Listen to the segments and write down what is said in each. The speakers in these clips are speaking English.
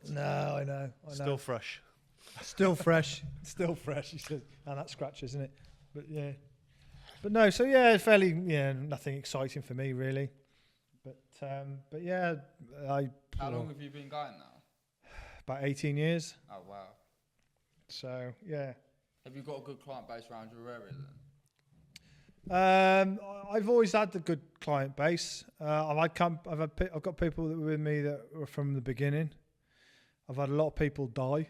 No, I know. Still fresh. Still fresh. Still fresh. He says, and that scratches, isn't it? But yeah. But no, so yeah, fairly, nothing exciting for me really. But yeah, How long have you been going now? About 18 years. Oh wow. So yeah. Have you got a good client base around your area then? I've always had the good client base. I've got people that were with me that were from the beginning. I've had a lot of people die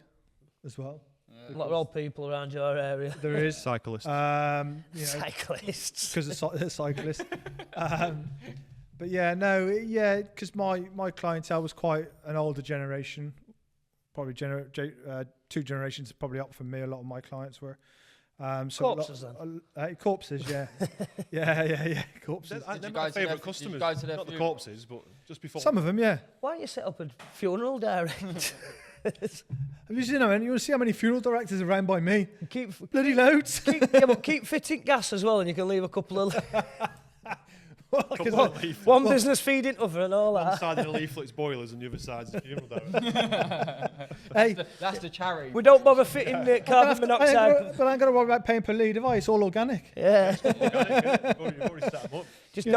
as well. A lot of old people around your area. There is cyclists. Cyclists. Because of cyclists. But because my clientele was quite an older generation. Probably 2 generations probably up from me. A lot of my clients were. Corpses then. Corpses, yeah. yeah. Corpses. They're my favourite customers. Not the corpses, but just before. Some of them, yeah. Why don't you set up a funeral direct? Have you seen how many? You want to see how many funeral directors are around by me? Bloody keep, loads. Keep fitting gas as well, and you can leave a couple of. Leaflets. One business feeding other and all that. One side of the leaflet's boilers and the other side's the funeral director. Hey, that's the charity. We don't bother fitting carbon monoxide. But I ain't got to worry about paying per lead, have I? It's all organic. Yeah. You've already set them up. Just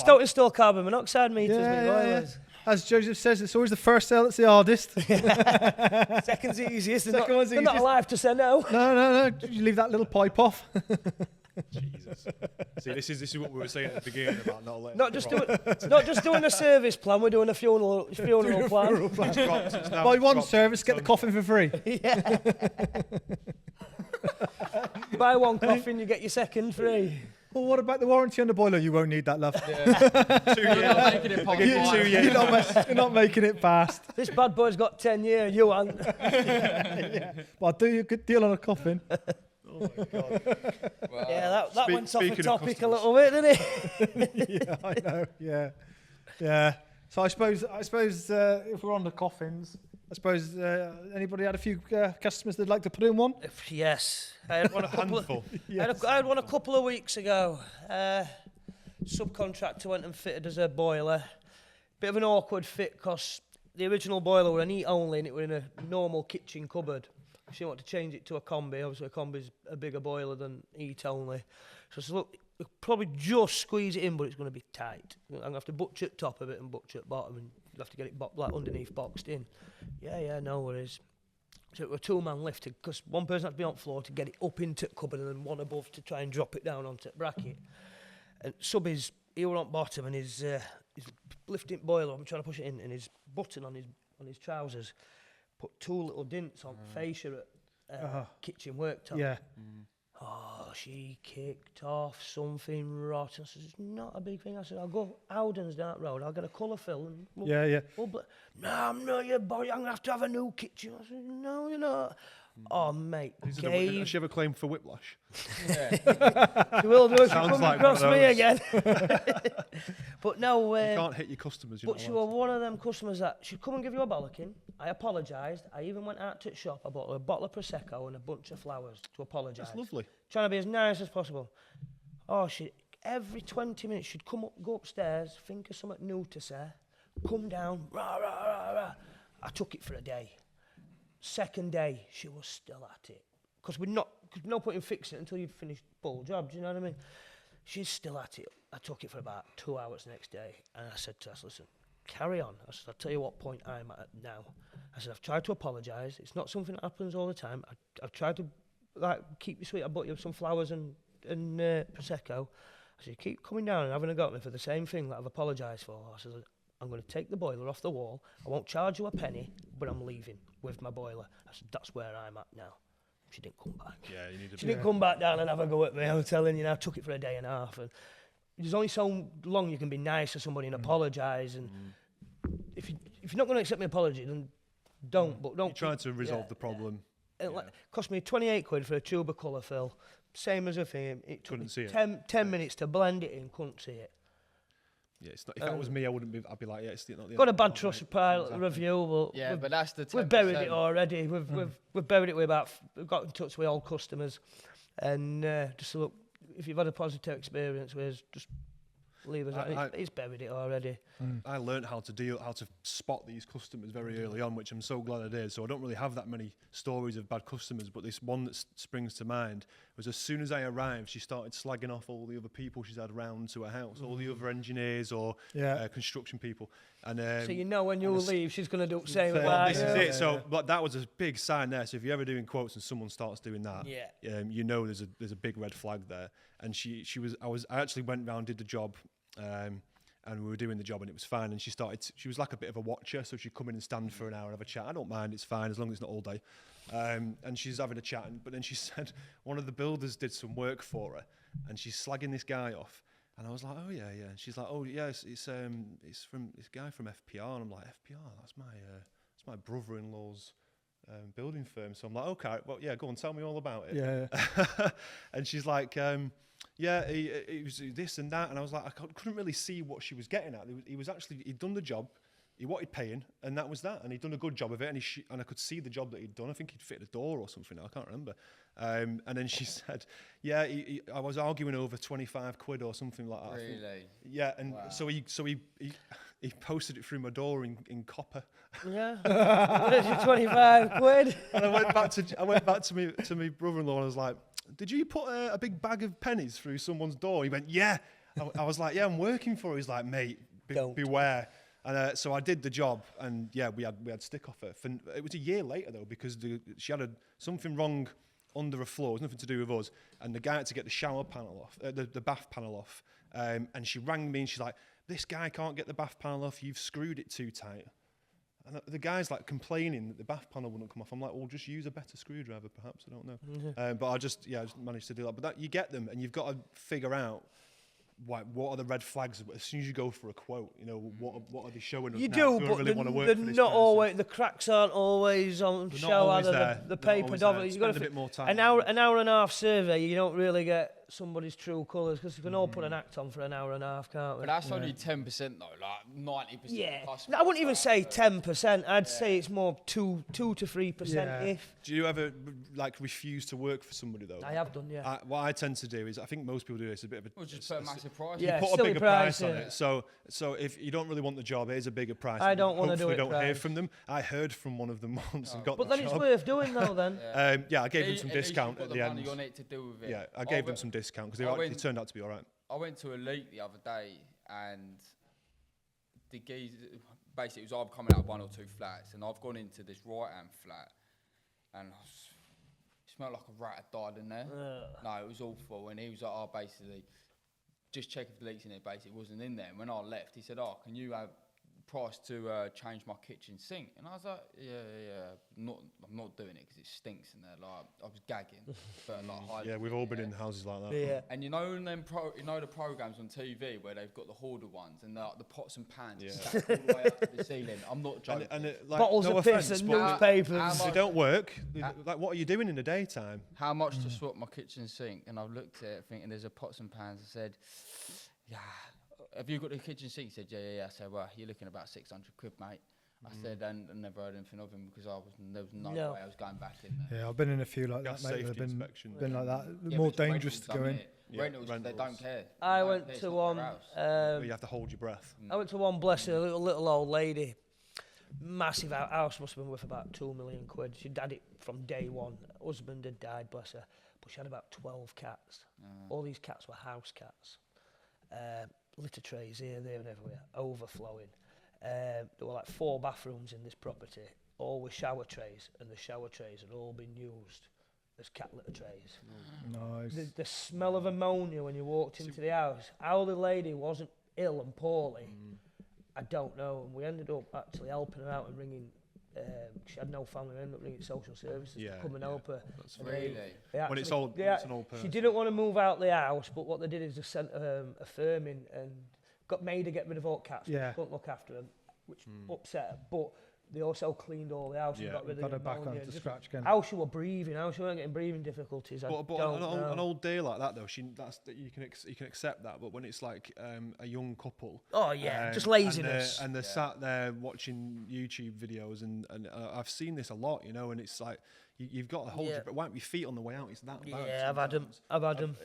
don't install carbon monoxide meters with boilers. As Joseph says, it's always the first sale that's the hardest. Second's the easiest. They're Second not alive to say no. No. You leave that little pipe off. Jesus. See, this is what we were saying at the beginning about not letting. Not just doing a service plan. We're doing a funeral plan. Buy one service, get the coffin for free. Yeah. Buy one coffin, you get your second free. Well, what about the warranty on the boiler? You won't need that, love. Yeah. 2 years. I'll give you 2 years. You're not making it fast. This bad boy's got 10 years. You haven't. Yeah. Well, I'll do you a good deal on a coffin. Oh my God. Wow. Yeah, that went off the topic a little bit, didn't it? Yeah, I know. Yeah. So I suppose if we're on the coffins, I suppose anybody had a few customers that'd like to put in one? Yes. I had one a couple of weeks ago. Subcontractor went and fitted as a boiler. Bit of an awkward fit because the original boiler were an heat only and it were in a normal kitchen cupboard. She wanted to change it to a combi. Obviously, a combi's a bigger boiler than heat only. So I said, look, we'll probably just squeeze it in, but it's going to be tight. I'm going to have to butcher the top of it and butcher the bottom, and you have to get it underneath boxed in. Yeah, no worries. So it was a 2-man lift, because one person had to be on the floor to get it up into the cupboard and then one above to try and drop it down onto the bracket. And subbies, he were on bottom and he's lifting the boiler up and trying to push it in, and his button on his trousers put 2 little dints on fascia at kitchen worktop. Yeah. Oh, she kicked off something rotten. I said, it's not a big thing. I said, I'll go Howden's down that road. I'll get a colour fill. And no, I'm not your boy. I'm going to have a new kitchen. I said, no, you're not. Oh, mate. Does she have a claim for whiplash? Yeah. She will do if she comes like across me again. But no. You can't hit your customers. But she was one of them customers that she'd come and give you a bollocking. I apologised. I even went out to the shop. I bought her a bottle of Prosecco and a bunch of flowers to apologise. That's lovely. Trying to be as nice as possible. Oh, every 20 minutes she'd go upstairs, think of something new to say, come down, rah, rah, rah, rah. I took it for a day. Second day, she was still at it. Because no point in fixing it until you'd finished full job, do you know what I mean? She's still at it. I took it for about 2 hours the next day, and I said to her, listen, carry on. I said, I'll tell you what point I'm at now. I said, I've tried to apologise. It's not something that happens all the time. I've tried to keep you sweet. I bought you some flowers and Prosecco. I said, you keep coming down and having a go at me for the same thing that I've apologised for. I said, I'm going to take the boiler off the wall. I won't charge you a penny, but I'm leaving with my boiler. I said, that's where I'm at now. She didn't come back. Yeah, she didn't come back down and have a go at me. I'm telling you now, I took it for a day and a half. And there's only so long you can be nice to somebody and apologise. And if you're not going to accept my apology, then don't. But don't. You're trying to resolve the problem. Yeah. It cost me 28 quid for a tube of colour fill. Same as a thing. It took 10 minutes to blend it in. Couldn't see it. Yeah, it's not, if that was me, I'd be like, yeah, it's not the got a bad trust pilot review. But that's the 10%. We've buried it already. We've buried it with we've got in touch with all customers, and just look, if you've had a positive experience with us, just Leave us. He's buried it already. I learned how to spot these customers very early on, which I'm so glad I did. So I don't really have that many stories of bad customers, but this one that springs to mind was as soon as I arrived, she started slagging off all the other people she's had around to her house, all the other engineers or construction people. And so you know when you leave, she's going to do the same. This is it. So, but that was a big sign there. So if you're ever doing quotes and someone starts doing that, you know there's a big red flag there. And I actually went round, did the job, and we were doing the job and it was fine. And she was like a bit of a watcher, so she'd come in and stand for an hour and have a chat. I don't mind, it's fine as long as it's not all day. And she's having a chat, but then she said one of the builders did some work for her, and she's slagging this guy off. And I was like, oh yeah. And she's like, oh yeah, it's from this guy from FPR. And I'm like, FPR, that's my brother-in-law's building firm. So I'm like, okay, well yeah, go on, tell me all about it. Yeah. And she's like, he was this and that, and I was like, I couldn't really see what she was getting at. He'd done the job, he wanted paying, and that was that, and he'd done a good job of it, and I could see the job that he'd done. I think he'd fitted a door or something. I can't remember. And then she said, yeah, I was arguing over 25 quid or something like that. Really? Yeah, and so he posted it through my door in copper. Yeah. There's your 25 quid. And I went back to my brother-in-law and I was like, did you put a big bag of pennies through someone's door? He went, yeah. I was like, yeah, I'm working for her. He's like, mate, beware. And so I did the job, and yeah, we had stick off her. It was a year later though, because she had something wrong under a floor. It was nothing to do with us. And the guy had to get the shower panel off, the bath panel off. And she rang me and she's like, this guy can't get the bath panel off. You've screwed it too tight. And the guy's like complaining that the bath panel wouldn't come off. I'm like, well, just use a better screwdriver, perhaps. I don't know. But I just managed to do that. But you get them, and you've got to figure out what are the red flags. As soon as you go for a quote, what are they showing us? You now? do, I but really want to work they're for this not person. always. The cracks aren't always on They're show. not always Either there. the They're not paper always doll. there. You got Spend a bit more time. an hour and a half survey. You don't really get somebody's true colours, because you can all put an act on for an hour and a half, can't we? But that's only 10% though, like 90%. Yeah, I wouldn't even say 10%. I'd say it's more 2 to 3%. Yeah. If Do you ever like refuse to work for somebody though? I have done, yeah. What I tend to do is, I think most people do this, a bit of a. We'll just put a massive price. Yeah. Put a silly bigger price, price on yeah. it. So if you don't really want the job, here's a bigger price. I don't wanna Hopefully do it don't hear price. from them. I heard from one of them once and got But the then job. it's worth doing though. Then I gave them some At least discount you've at got the money end. on it to deal with it. Yeah, I gave them some discount because it turned out to be all right. I went to Elite the other day, and the geezer, basically it was either coming out of 1 or 2 flats, and I've gone into this right-hand flat, and it smelled like a rat had died in there. No, it was awful, and he was like, oh, basically, just check if the leak's in there. Basically, it wasn't in there. And when I left, he said, oh, can you have price to change my kitchen sink? And I was like, yeah, I'm not doing it because it stinks in there. Like, I was gagging. But like, Yeah, we've all been in houses like that. yeah. and you know the programs on TV where they've got the hoarder ones and the pots and pans stacked all the way up to the ceiling. I'm not joking. Bottles no of piss offence, and but newspapers. they don't work. Like, what are you doing in the daytime? How much to swap my kitchen sink? And I looked at it thinking there's a pots and pans. I said, yeah. Have you got the kitchen sink? He said, yeah. I said, well, you're looking about 600 quid, mate. I said, and I never heard anything of him because there was no way I was going back in there. Yeah, I've been in a few like Gas that, mate. safety They've inspection. been like that. Yeah, More but it's dangerous to rentals, go in. isn't it? Rentals, they rentals. don't care. I They went don't care, to it's not one. their house. You have to hold your breath. I went to one, bless her, little old lady. Massive house, must have been worth about 2 million quid. She'd had it from day one. Husband had died, bless her. But she had about 12 cats. All these cats were house cats. Litter trays here, there and everywhere, overflowing. There were like 4 bathrooms in this property, all with shower trays, and the shower trays had all been used as cat litter trays. Nice. The smell of ammonia when you walked into the house, how the lady wasn't ill and poorly, I don't know. And we ended up actually helping her out and ringing, she had no family, we ended up ringing social services to come and help her. That's And Really? when it's old, it's an old person. She didn't want to move out the house, but what they did is they sent a firm in and made her get rid of all cats. Yeah. Couldn't look after them, which upset her. But they also cleaned all the house and got rid got her of the back ammonia. onto Just scratch again. how she was breathing, how she weren't getting breathing difficulties. I But don't know. an old day like that though, you can accept that. But when it's like a young couple, Oh yeah, just laziness. and they're sat there watching YouTube videos, and I've seen this a lot, you know, and it's like you've got to hold wipe your feet on the way out. It's that bad. Yeah, I've had them.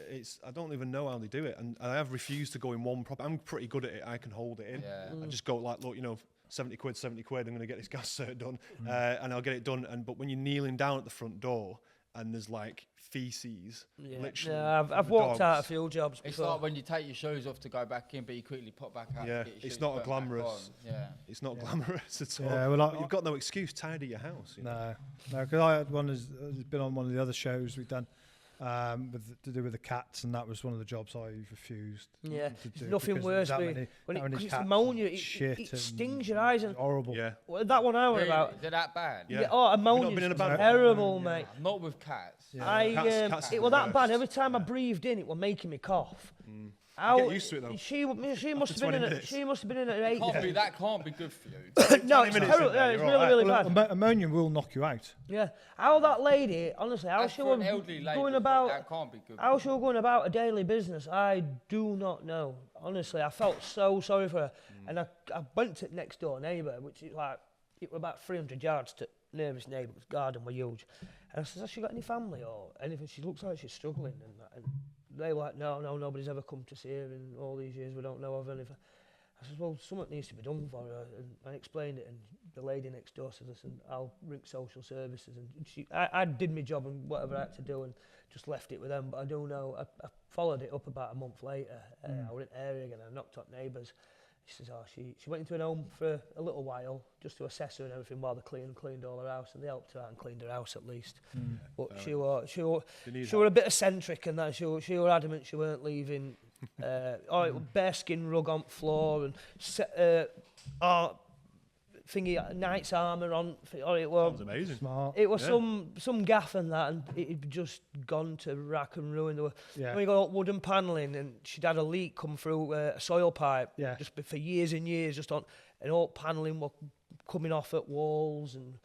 I don't even know how they do it, and I have refused to go in one prop. I'm pretty good at it. I can hold it in. Yeah. I just go like, look, you know, 70 quid. I'm going to get this gas cert done, and I'll get it done. But when you're kneeling down at the front door and there's like feces, literally. Yeah, I've walked out a few jobs before. It's like when you take your shoes off to go back in, but you quickly pop back out. Yeah, to get your it's shoes not put glamorous. back on. Yeah. It's not glamorous at all. Yeah, well, But you've got no excuse. Tidy your house. You know? No, because I had one who's been on one of the other shows we've done to do with the cats, and that was one of the jobs I refused. Yeah, to do nothing because worse that when many it's cats ammonia. and It shit and stings your eyes and horrible. Yeah. well, that one I went Really? about. Is it that bad? Yeah. Oh, You've not ammonia been in a is bad- terrible, mate. Not with cats. Yeah. Cats It are was the that bad. worst. Every time I breathed in, it was making me cough. Get used to it, though. She must have been 20 in it. minutes. She must have been in it at 8. That can't be good for you. No, it's 20 minutes in terrible. there, Yeah, it's you're really, all really Well, bad. ammonia will knock you out. Yeah. How that lady, honestly, how As she for was an elderly lady, going about, that can't be good. how she was going about a daily business, I do not know. Honestly, I felt so sorry for her, and I went to next door neighbour, which is like it was about 300 yards to nearest neighbour's garden were huge, and I said, "Has she got any family or anything?" She looks like she's struggling, and they were like, no, nobody's ever come to see her in all these years. We don't know of anything. I said, well, something needs to be done for her. And I explained it, and the lady next door said, listen, I'll ring social services. And I did my job and whatever I had to do and just left it with them. But I do know, I followed it up about a month later. I went in area again, I knocked on neighbours. She says, she went into an home for a little while just to assess her and everything while they cleaned all her house, and they helped her out and cleaned her house at least. But she were a bit eccentric, and that she were adamant she weren't leaving. It was bearskin rug on floor and knight's armour on. It was Sounds amazing. Smart. It was some gaff and that, and it had just gone to rack and ruin. There were, when you got wooden panelling, and she'd had a leak come through a soil pipe just for years and years, just on, and all panelling was coming off at walls, and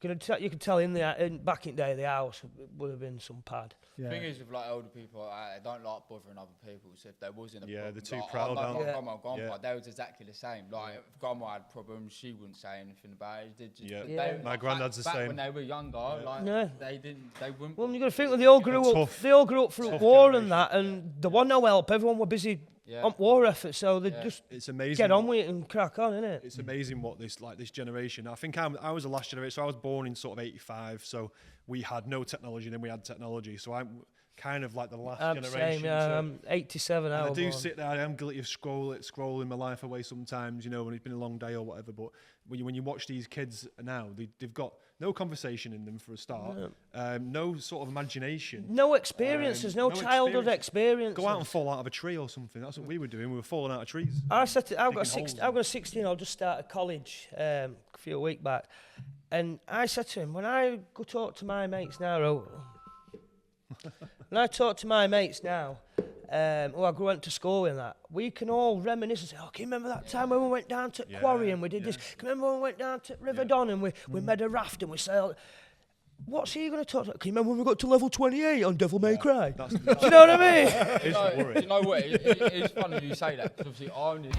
you could tell back in the day the house would have been some pad. The thing is with like older people, they don't like bothering other people. So if there wasn't a problem, they're too like, proud. My grandma and grandpa, they was exactly the same. Like if grandma had problems, she wouldn't say anything about it. My granddad's the back same. when they were younger, they wouldn't. Well, you got to think that they all grew up through war and that, and there was no help. Everyone were busy on war effort, so they just it's amazing get on with it and crack on, innit? It's amazing what this generation. I think I was the last generation, so I was born in sort of '85. So we had no technology, then we had technology. So I'm kind of like the last generation. Same, I'm 87. I do sit there. I am guilty of scrolling my life away sometimes, you know, when it's been a long day or whatever. But when you watch these kids now, they've got no conversation in them for a start, no sort of imagination, no experiences, no childhood experience. Go out and fall out of a tree or something. That's what we were doing. We were falling out of trees. I've got a 16-year-old just started college a few weeks back, and I said to him, when I go talk to my mates now, who I went to school in that, we can all reminisce and say, can you remember that time when we went down to Quarry and we did this? Can you remember when we went down to River Don and we made a raft and we sailed? What's he going to talk about? Can you remember when we got to level 28 on Devil May Cry? Do you know what I mean? You know what? It's funny you say that, because obviously I only...